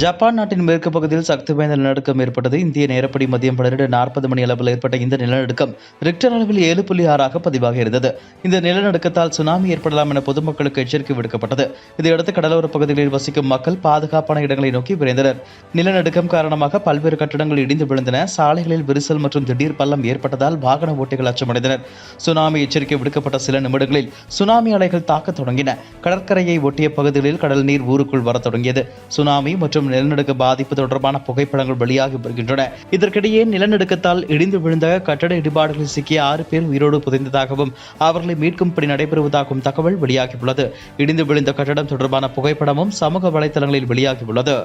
Japan நாட்டின் மேற்கு பகுதியில் சக்தி வாய்ந்த நிலநடுக்கம் ஏற்பட்டது. இந்திய நேரப்படி மதியம் 12:40 மணி அளவில் ஏற்பட்ட இந்த நிலநடுக்கம் ரிக்டர் அளவில் 7.6 பதிவாக இருந்தது. இந்த நிலநடுக்கத்தால் சுனாமி ஏற்படலாம் என பொதுமக்களுக்கு எச்சரிக்கை விடுக்கப்பட்டது. இதையடுத்து கடலோர பகுதிகளில் வசிக்கும் மக்கள் பாதுகாப்பான இடங்களை நோக்கி விரைந்தனர். நிலநடுக்கம் காரணமாக பல்வேறு கட்டடங்கள் இடிந்து விழுந்தன. சாலைகளில் விரிசல் மற்றும் திடீர் பள்ளம் ஏற்பட்டதால் வாகன ஓட்டிகள் அச்சமடைந்தனர். சுனாமி எச்சரிக்கை விடுக்கப்பட்ட சில நிமிடங்களில் சுனாமி அலைகள் தாக்கத் தொடங்கின. கடற்கரையை ஒட்டிய பகுதிகளில் கடல் நீர் ஊருக்குள் வரத் தொடங்கியது. சுனாமி மற்றும் நிலநடுக்க பாதிப்பு தொடர்பான புகைப்படங்கள் வெளியாகி வருகின்றன. இதற்கிடையே நிலநடுக்கத்தால் இடிந்து விழுந்த கட்டட இடிபாடுகளில் சிக்கிய 6 பேர் உயிரோடு புதைந்ததாகவும் அவர்களை மீட்கும் பணி நடைபெறுவதாகவும் தகவல் வெளியாகியுள்ளது. இடிந்து விழுந்த கட்டடம் தொடர்பான புகைப்படமும் சமூக வலைதளங்களில் வெளியாகியுள்ளது.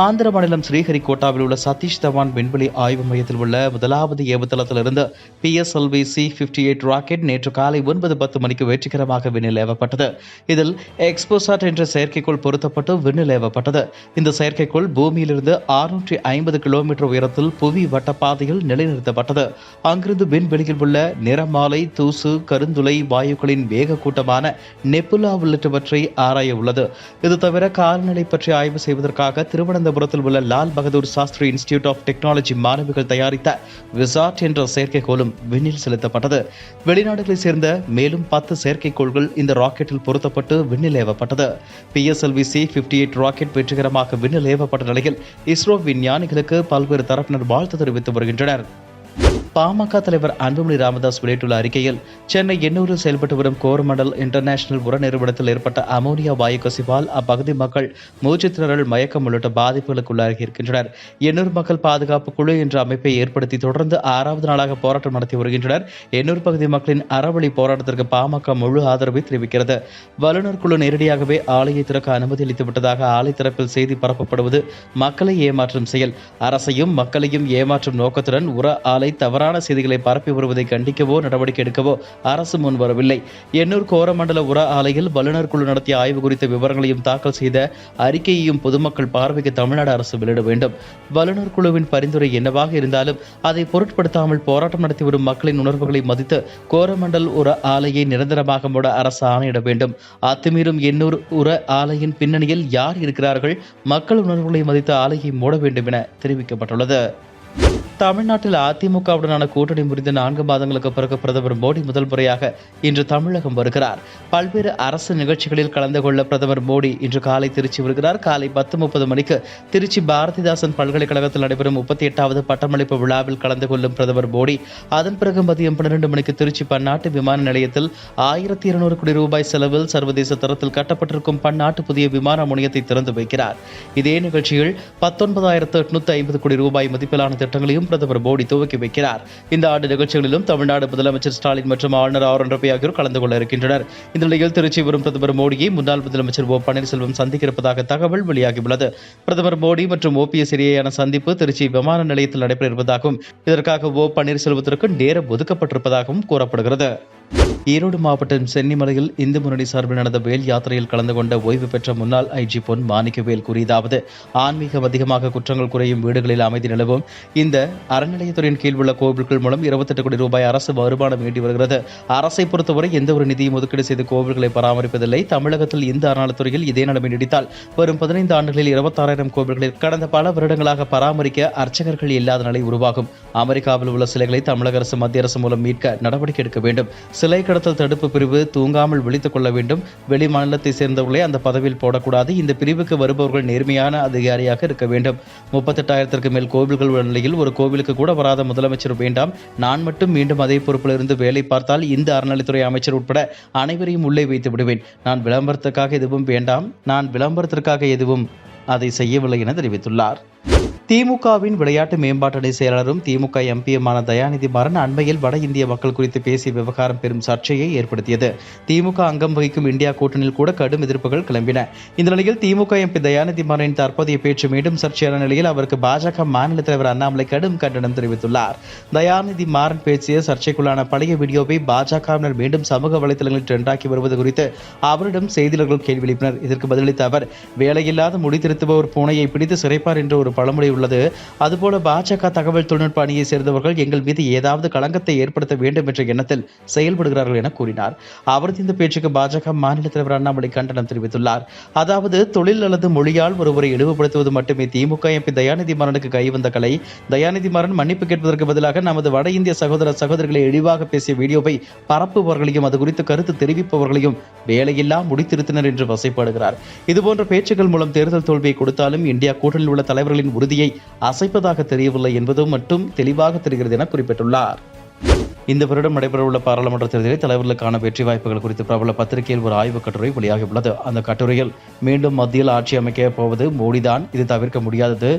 ஆந்திர மாநிலம் ஸ்ரீஹரிகோட்டாவில் உள்ள சதீஷ் தவான் விண்வெளி ஆய்வு மையத்தில் உள்ள முதலாவது ஏவுதளத்திலிருந்து PSLV C-58 ராக்கெட் நேற்று காலை 9:10 மணிக்கு வெற்றிகரமாக விண்ணில் ஏவப்பட்டது. இதில் எக்ஸ்போசாட் என்ற செயற்கைக்கோள் பொருத்தப்பட்டு விண்ணில் ஏவப்பட்டது. இந்த செயற்கைக்கோள் பூமியிலிருந்து 650 கிலோமீட்டர் உயரத்தில் புவி வட்டப்பாதையில் நிலைநிறுத்தப்பட்டது. அங்கிருந்து விண்வெளியில் உள்ள நிறமாலை, தூசு, கருந்துளை வாயுக்களின் வேக கூட்டமான நெபுலா உள்ளிட்டவற்றை ஆராய உள்ளது. இது தவிர காலநிலை பற்றி ஆய்வு செய்வதற்காக திருவனந்தபுரத்தில் உள்ள Lal Bahadur Shastri institute of technology மாணவிகள் தயாரித்த விசாட் என்ற செயற்கைக்கோளும் விண்ணில் செலுத்தப்பட்டது. வெளிநாடுகளைச் சேர்ந்த மேலும் 10 செயற்கைக்கோள்கள் இந்த ராக்கெட்டில் பொருத்தப்பட்டு விண்ணில் ஏவப்பட்டது. PSLV C-58 ராக்கெட் வெற்றிகரமாக விண்ணில் ஏவப்பட்ட நிலையில் இஸ்ரோ விஞ்ஞானிகளுக்கு பல்வேறு தரப்பினர் வாழ்த்து தெரிவித்து வருகின்றனர். பாமக தலைவர் அன்புமணி ராமதாஸ் வெளியிட்டுள்ள அறிக்கையில், சென்னை எண்ணூரில் செயல்பட்டு வரும் கோரமண்டல் இன்டர்நேஷனல் உர நிறுவனத்தில் ஏற்பட்ட அமோனியா வாயு கசிவால் அப்பகுதி மக்கள் மூச்சுத்திணறல், மயக்கம் உள்ளிட்ட பாதிப்புகளுக்கு உள்ளாகி இருக்கின்றனர். எண்ணூர் மக்கள் பாதுகாப்பு குழு என்ற அமைப்பை ஏற்படுத்தி தொடர்ந்து 6வது நாளாக போராட்டம் நடத்தி வருகின்றனர். எண்ணூர் பகுதி மக்களின் அறவழி போராட்டத்திற்கு பாமக முழு ஆதரவை தெரிவிக்கிறது. வல்லுநர் குழு நேரடியாகவே ஆலையை திறக்க அனுமதி அளித்து விட்டதாக ஆலை தரப்பில் செய்தி பரப்பப்படுவது மக்களை ஏமாற்றும் செயல். அரசையும் மக்களையும் ஏமாற்றும் நோக்கத்துடன் உர ஆலை தவறான செய்திகளை பரப்பி வருவதை கண்டிக்கவோ நடவடிக்கை எடுக்கவோ அரசு முன்வரவில்லை. எண்ணூர் கோரமண்டல உர ஆலையில் வல்லுநர் குழு நடத்திய ஆய்வு குறித்த விவரங்களையும் தாக்கல் செய்த அறிக்கையையும் பொதுமக்கள் பார்வைக்கு தமிழ்நாடு அரசு வெளியிட வேண்டும். வல்லுநர் குழுவின் பரிந்துரை என்னவாக இருந்தாலும் அதை பொருட்படுத்தாமல் போராட்டம் நடத்தி வரும் மக்களின் உணர்வுகளை மதித்து கோரமண்டல் உர ஆலையை நிரந்தரமாக மூட அரசு ஆணையிட வேண்டும். அத்துமீறும் எண்ணூர் உர ஆலையின் பின்னணியில் யார் இருக்கிறார்கள்? மக்கள் உணர்வுகளை மதித்து ஆலையை மூட வேண்டும் என தெரிவிக்கப்பட்டுள்ளது. தமிழ்நாட்டில் அதிமுகவுடனான கூட்டணி முறிந்த 4 மாதங்களுக்கு பிறகு பிரதமர் மோடி முதல் முறையாக இன்று தமிழகம் வருகிறார். பல்வேறு அரசு நிகழ்ச்சிகளில் கலந்து கொள்ள பிரதமர் மோடி இன்று காலை திருச்சி வருகிறார். காலை 10:30 மணிக்கு திருச்சி பாரதிதாசன் பல்கலைக்கழகத்தில் நடைபெறும் 38வது பட்டமளிப்பு விழாவில் கலந்து கொள்ளும் பிரதமர் மோடி அதன் பிறகு மதியம் 12 மணிக்கு திருச்சி பன்னாட்டு விமான நிலையத்தில் 1200 கோடி ரூபாய் செலவில் சர்வதேச தரத்தில் கட்டப்பட்டிருக்கும் பன்னாட்டு புதிய விமான முனையத்தை திறந்து வைக்கிறார். இதே நிகழ்ச்சியில் 19,850 கோடி ரூபாய் மதிப்பிலான திட்டங்களையும் பிரதமர் மோடி துவக்கி வைக்கிறார். இந்த ஆண்டு நிகழ்ச்சிகளிலும் தமிழ்நாடு முதலமைச்சர் ஸ்டாலின் மற்றும் ஆளுநர் ஆர்.என். ரவி ஆகியோர் கலந்து கொள்ள இருக்கின்றனர். இந்த நிலையில் திருச்சி வரும் பிரதமர் மோடியை முன்னாள் முதலமைச்சர் ஓ பன்னீர்செல்வம் சந்திக்க இருப்பதாக தகவல் வெளியாகியுள்ளது. பிரதமர் மோடி மற்றும் OPS இடையேயான சந்திப்பு திருச்சி விமான நிலையத்தில் நடைபெற இருப்பதாகவும் இதற்காக ஓ பன்னீர்செல்வத்திற்கு நேரம் ஒதுக்கப்பட்டிருப்பதாகவும் கூறப்படுகிறது. ஈரோடு மாவட்டம் சென்னிமலையில் இந்து முன்னணி சார்பில் நடந்த வேல் யாத்திரையில் கலந்து கொண்ட ஓய்வு பெற்ற முன்னாள் IG பொன் மாணிக்கவேல் கூறியதாவது, ஆன்மீகம் அதிகமாக குற்றங்கள் குறையும் வீடுகளில் அமைதி நிலவும் இந்த அறநிலையத்துறையின் கீழ் உள்ள கோவில்கள் மூலம் 28 கோடி ரூபாய் அரசு வருமானம் ஈட்டி வருகிறது. அரசை பொறுத்தவரை எந்த ஒரு நிதியும் ஒதுக்கீடு செய்து கோவில்களை பராமரிப்பதில்லை. தமிழகத்தில் இந்த அறநிலையத்துறையில் இதே நிலைமை நீடித்தால் வரும் 15 ஆண்டுகளில் 26,000 கோவில்களில் கடந்த பல வருடங்களாக பராமரிக்க அர்ச்சகர்கள் இல்லாத நிலை உருவாகும். அமெரிக்காவில் உள்ள சிலைகளை தமிழக அரசு மத்திய அரசு மூலம் மீட்க நடவடிக்கை எடுக்க வேண்டும். சிலை கடத்தல் தடுப்பு பிரிவு தூங்காமல் விழித்துக் கொள்ள வேண்டும். வெளி மாநிலத்தை சேர்ந்தவர்களை அந்த பதவியில் போடக்கூடாது. இந்த பிரிவுக்கு வருபவர்கள் நேர்மையான அதிகாரியாக இருக்க வேண்டும். 38,000க்கு மேல் கோவில்கள் உள்ள நிலையில் ஒரு கோவிலுக்கு கூட வராத முதலமைச்சர் வேண்டாம். நான் மட்டும் மீண்டும் அதே பொறுப்பில் இருந்து வேலை பார்த்தால் இந்த அறநிலைத்துறை அமைச்சர் உட்பட அனைவரையும் உள்ளே வைத்து விடுவேன். நான் விளம்பரத்திற்காக எதுவும் அதை செய்யவில்லை என தெரிவித்துள்ளார். திமுகவின் விளையாட்டு மேம்பாட்டணி செயலாளரும் திமுக MPயுமான தயாநிதி மாறன் அண்மையில் வட இந்திய மக்கள் குறித்து பேசிய விவகாரம் பெரும் சர்ச்சையை ஏற்படுத்தியது. திமுக அங்கம் வகிக்கும் இந்தியா கூட்டணியில் கூட கடும் எதிர்ப்புகள் கிளம்பின. இந்த நிலையில் திமுக MP தயாநிதி மாறனின் தற்போதைய பேச்சு மீண்டும் சர்ச்சையான நிலையில் அவருக்கு பாஜக மாநில தலைவர் அண்ணாமலை கடும் கண்டனம் தெரிவித்துள்ளார். தயாநிதி மாறன் பேசிய சர்ச்சைக்குள்ளான பழைய வீடியோவை பாஜகவினர் மீண்டும் சமூக வலைதளங்களில் ட்ரெண்டாக்கி வருவது குறித்து அவரிடம் செய்தியாளர்கள் கேள்வி எழுப்பினர். இதற்கு பதிலளித்த அவர், வேலையில்லாத முடி திருத்துபவர் பூனையை பிடித்து சிறைப்பார் என்ற ஒரு பழமொழி வெளியிட்டுள்ளது. அதுபோல பாஜக தகவல் தொழில்நுட்ப அணியை சேர்ந்தவர்கள் எங்கள் மீது ஏதாவது களங்கத்தை ஏற்படுத்த வேண்டும் என்ற எண்ணத்தில் செயல்படுகிறார்கள் என கூறினார். அவரது இந்த பேச்சுக்கு பாஜக மாநில தலைவர் அண்ணாமலை கண்டனம் தெரிவித்துள்ளார். அதாவது தொழில் அல்லது மொழியால் ஒருவரை இழிவுபடுத்துவது மட்டுமே திமுக எம்பி தயாநிதி மாறனுக்கு கைவந்த கலை. தயாநிதி மாறன் மன்னிப்பு கேட்பதற்கு பதிலாக நமது வட இந்திய சகோதர சகோதரிகளை இழிவாக பேசிய வீடியோவை பரப்புபவர்களையும் அது குறித்து கருத்து தெரிவிப்பவர்களையும் வேலையில்லா முடித்திருத்தினர் என்று வசைப்பாடுகிறார். இதுபோன்ற பேச்சுக்கள் மூலம் தேர்தல் தோல்வியை கொடுத்தாலும் இந்தியா கூட்டணியில் உள்ள தலைவர்களின் உறுதியை அசைப்பதாக தெரியவில்லை என்பது மட்டும் தெளிவாக தெரிகிறது என குறிப்பிட்டுள்ளார். இந்த வருடம் நடைபெறவுள்ள பாராளுமன்ற தேர்தலில் தலைவர்களுக்கான வெற்றி வாய்ப்புகள் குறித்து பிரபல பத்திரிகையில் ஒரு ஆய்வுக் கட்டுரை வெளியாகியுள்ளது. அந்த கட்டுரையில் மீண்டும் மத்தியில் ஆட்சி அமைக்க போவது மோடிதான், இது தவிர்க்க முடியாதது.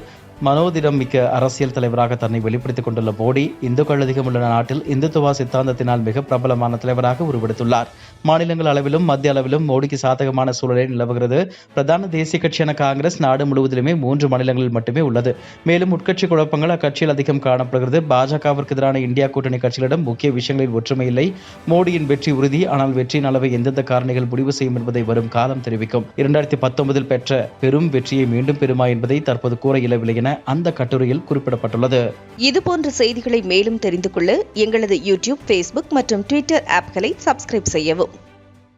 மனோதிடம் மிக்க அரசியல் தலைவராக தன்னை வெளிப்படுத்திக் கொண்டுள்ள மோடி இந்துக்கள் அதிகம் உள்ள நாட்டில் இந்துத்துவ சித்தாந்தத்தினால் மிக பிரபலமான தலைவராக உருவெடுத்துள்ளார். மாநிலங்கள் அளவிலும் மத்திய அளவிலும் மோடிக்கு சாதகமான சூழலே நிலவுகிறது. பிரதான தேசிய கட்சியான காங்கிரஸ் நாடு முழுவதிலுமே 3 மாநிலங்களில் மட்டுமே உள்ளது. மேலும் உட்கட்சி குழப்பங்கள் அக்கட்சியில் அதிகம் காணப்படுகிறது. பாஜகவிற்கு எதிரான இந்தியா கூட்டணி கட்சிகளிடம் முக்கிய விஷயங்களில் ஒற்றுமை இல்லை. மோடியின் வெற்றி உறுதி, ஆனால் வெற்றியின் அளவை எந்தெந்த காரணிகள் முடிவு செய்யும் என்பதை வரும் காலம் தெரிவிக்கும். 2019 பெற்ற பெரும் வெற்றியை மீண்டும் பெறுமா என்பதை தற்போது கூற இயலவில்லை என அந்த கட்டுரையில் குறிப்பிடப்பட்டுள்ளது. இதுபோன்ற செய்திகளை மேலும் தெரிந்து கொள்ள எங்களது யூடியூப், ஃபேஸ்புக் மற்றும் ட்விட்டர் ஆப்களை சப்ஸ்கிரைப் செய்யவும்.